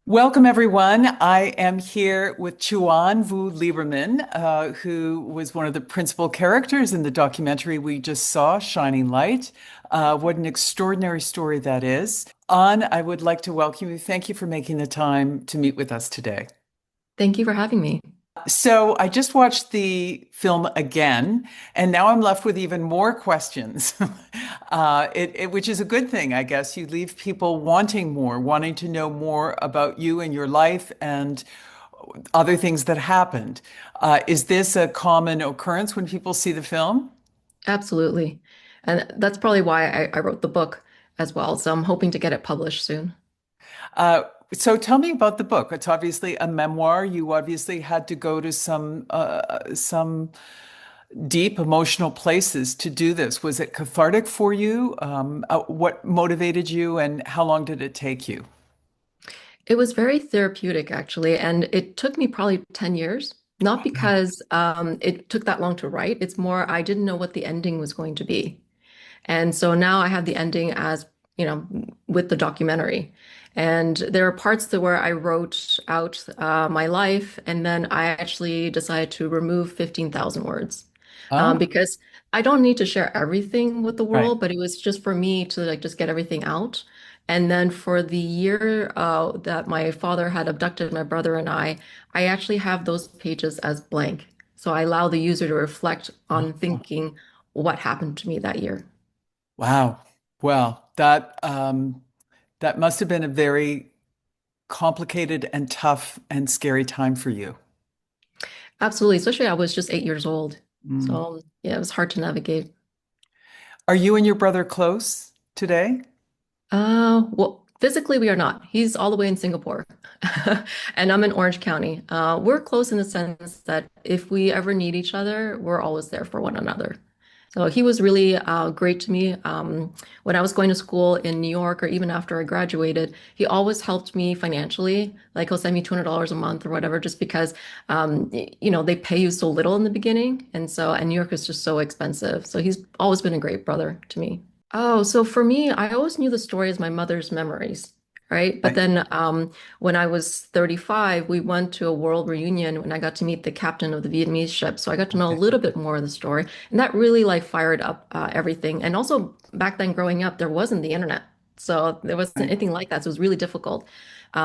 Welcome, everyone. I am here with Chuan Vu Lieberman, who was one of the principal characters in the documentary we just saw, Shining Light. What an extraordinary story that is. An, I would like to welcome you. Thank you for making the time to meet with us today. Thank you for having me. So I just watched the film again, and now I'm left with even more questions, which is a good thing, I guess. You leave people wanting more, wanting to know more about you and your life and other things that happened. Is this a common occurrence when people see the film? Absolutely. And that's probably why I wrote the book as well. So I'm hoping to get it published soon. Uh, so tell me about the book. It's obviously a memoir. You obviously had to go to some deep emotional places to do this. Was it cathartic for you? What motivated you, and how long did it take you? It was very therapeutic, actually. And it took me probably 10 years, not Wow. because it took that long to write. It's more, I didn't know what the ending was going to be. And so now I have the ending as, with the documentary. And there are parts that where I wrote out my life, and then I actually decided to remove 15,000 words Oh, because I don't need to share everything with the right. world, but it was just for me to like just get everything out. And then for the year that my father had abducted my brother and I actually have those pages as blank. So I allow the user to reflect on Oh, thinking what happened to me that year. wow. Well, that must have been a very complicated and tough and scary time for you. Absolutely, especially I was just 8 years old. Mm. So yeah, it was hard to navigate. Are you and your brother close today? Well, physically we are not. He's all the way in Singapore, and I'm in Orange County. We're close in the sense that if we ever need each other, we're always there for one another. So he was really great to me. When I was going to school in New York, or even after I graduated, he always helped me financially. Like he'll send me $200 a month or whatever, just because they pay you so little in the beginning, and New York is just so expensive. So he's always been a great brother to me. Oh, so for me, I always knew the story as my mother's memories, right? But Right. then when I was 35, we went to a world reunion when I got to meet the captain of the Vietnamese ship. So I got to know a Okay. little bit more of the story. And that really like fired up everything. And also back then growing up, there wasn't the internet. So there wasn't Right. anything like that. So it was really difficult.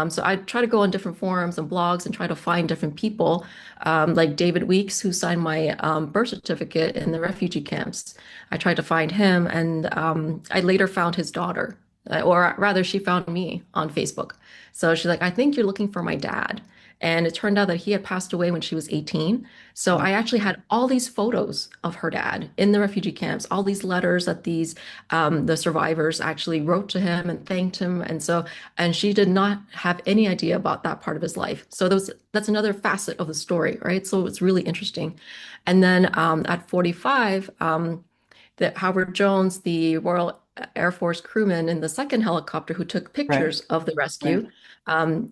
So I try to go on different forums and blogs and try to find different people, like David Weeks, who signed my birth certificate in the refugee camps. I tried to find him, and I later found his daughter, or rather, she found me on Facebook. So she's like, I think you're looking for my dad. And it turned out that he had passed away when she was 18. So Oh, I actually had all these photos of her dad in the refugee camps, all these letters that the survivors actually wrote to him and thanked him. And she did not have any idea about that part of his life. So that's another facet of the story, right? So it's really interesting. And then at 45, that Howard Jones, the Royal Air Force crewman in the second helicopter who took right. pictures of the Right. rescue,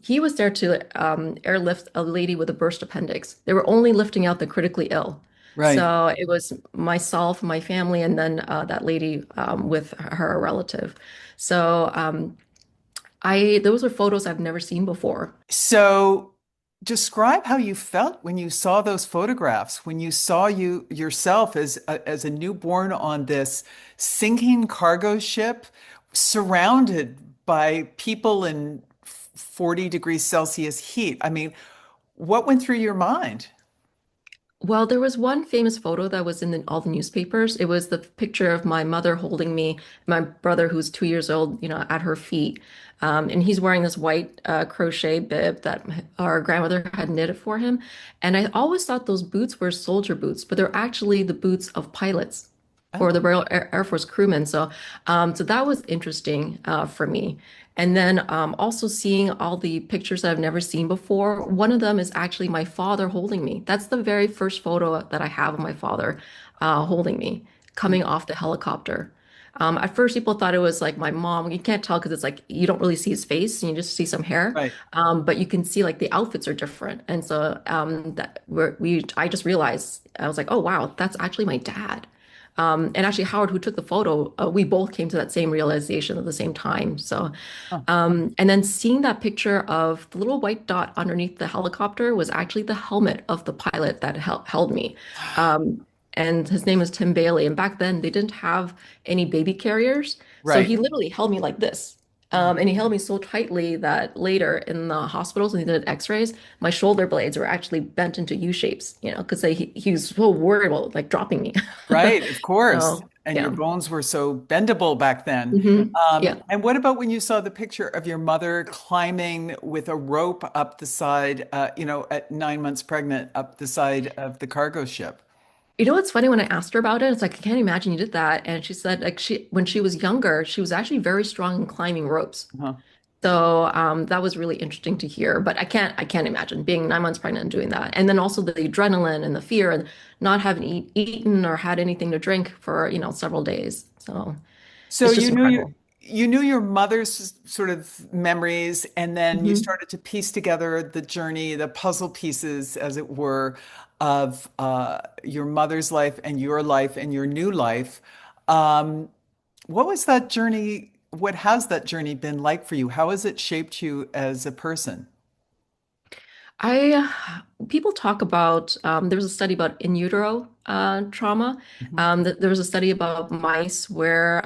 he was there to airlift a lady with a burst appendix. They were only lifting out the critically ill. Right. So it was myself, my family, and then that lady with her relative. So I those are photos I've never seen before. So describe how you felt when you saw those photographs, when you saw you yourself as a newborn on this sinking cargo ship, surrounded by people in 40 degrees Celsius heat. I mean, what went through your mind? Well, there was one famous photo that was in all the newspapers. It was the picture of my mother holding me, my brother, who's 2 years old, at her feet. And he's wearing this white crochet bib that our grandmother had knitted for him. And I always thought those boots were soldier boots, but they're actually the boots of pilots or the Oh, Royal Air Force crewmen. So that was interesting for me. And then also seeing all the pictures that I've never seen before. One of them is actually my father holding me. That's the very first photo that I have of my father holding me coming off the helicopter. At first, people thought it was like my mom. You can't tell because it's like you don't really see his face and you just see some hair. right. But you can see like the outfits are different. And so I just realized I was like, oh wow, that's actually my dad. And actually, Howard, who took the photo, we both came to that same realization at the same time. So, Huh. and then seeing that picture of the little white dot underneath the helicopter was actually the helmet of the pilot that held me. Um, and his name was Tim Bailey. And back then, they didn't have any baby carriers. So Right. he literally held me like this. And he held me so tightly that later in the hospitals, when he did x-rays, my shoulder blades were actually bent into U shapes, because he was so worried about like dropping me. Right, of course. So, And your yeah. bones were so bendable back then. Yeah. And what about when you saw the picture of your mother climbing with a rope up the side, at 9 months pregnant, up the side of the cargo ship? You know what's funny when I asked her about it? It's like, I can't imagine you did that. And she said, like, when she was younger, she was actually very strong in climbing ropes. Huh. So that was really interesting to hear. But I can't imagine being 9 months pregnant and doing that. And then also the adrenaline and the fear and not having eaten or had anything to drink for, several days. So So it's just incredible. you knew your mother's sort of memories, and then you Hmm. started to piece together the journey, the puzzle pieces, as it were, of your mother's life and your new life. Um, what was that journey? What has that journey been like for you? How has it shaped you as a person? I People talk about there was a study about in utero trauma. Mhm. There was a study about mice where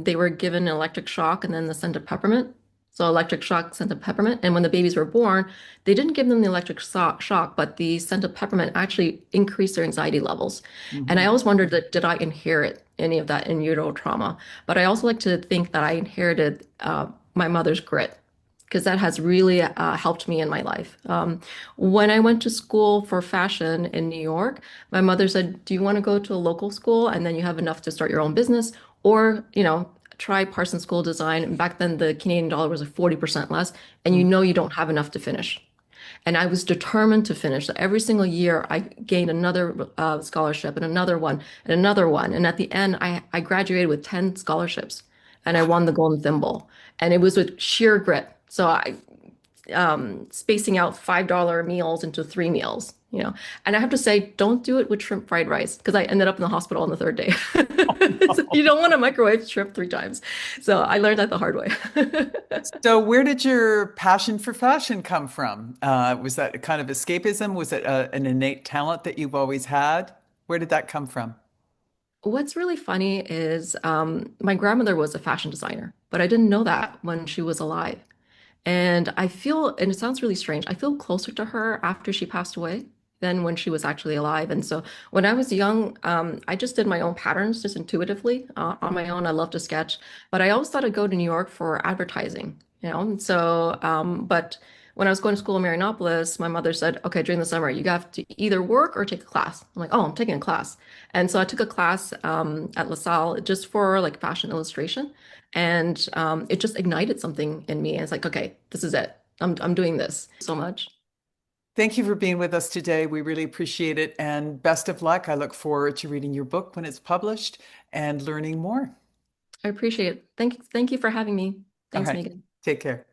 they were given an electric shock and then the scent of peppermint. So electric shock, scent of peppermint, and when the babies were born, they didn't give them the electric shock, but the scent of peppermint actually increased their anxiety levels. And I Mhm. always wondered that did I inherit any of that in utero trauma? But I also like to think that I inherited my mother's grit because that has really helped me in my life. When I went to school for fashion in New York, my mother said, "Do you want to go to a local school and then you have enough to start your own business, or try Parsons School of Design?" And back then, the Canadian dollar was like 40% less, and Mhm. you don't have enough to finish. And I was determined to finish. So every single year, I gained another scholarship and another one and another one. And at the end, I graduated with 10 scholarships and I won the Golden Thimble. And it was with sheer grit. So I spacing out $5 meals into 3 meals. And I have to say, don't do it with shrimp fried rice because I ended up in the hospital on the third day. So you don't want to microwave shrimp 3 times. So I learned that the hard way. So, where did your passion for fashion come from? Was that a kind of escapism? Was it an innate talent that you've always had? Where did that come from? What's really funny is my grandmother was a fashion designer, but I didn't know that when she was alive. And I feel, and it sounds really strange, I feel closer to her after she passed away than when she was actually alive. And so when I was young, I just did my own patterns just intuitively on my own. I love to sketch, but I always thought I'd go to New York for advertising. And so, but when I was going to school in Marianopolis, my mother said, okay, during the summer, you have to either work or take a class. I'm like, oh, I'm taking a class. And so I took a class at LaSalle just for like fashion illustration. And it just ignited something in me. And it's like, okay, this is it. I'm doing this so much. Thank you for being with us today. We really appreciate it, and best of luck. I look forward to reading your book when it's published and learning more. I appreciate it. Thank you for having me. All Thanks, right. Megan. Take care.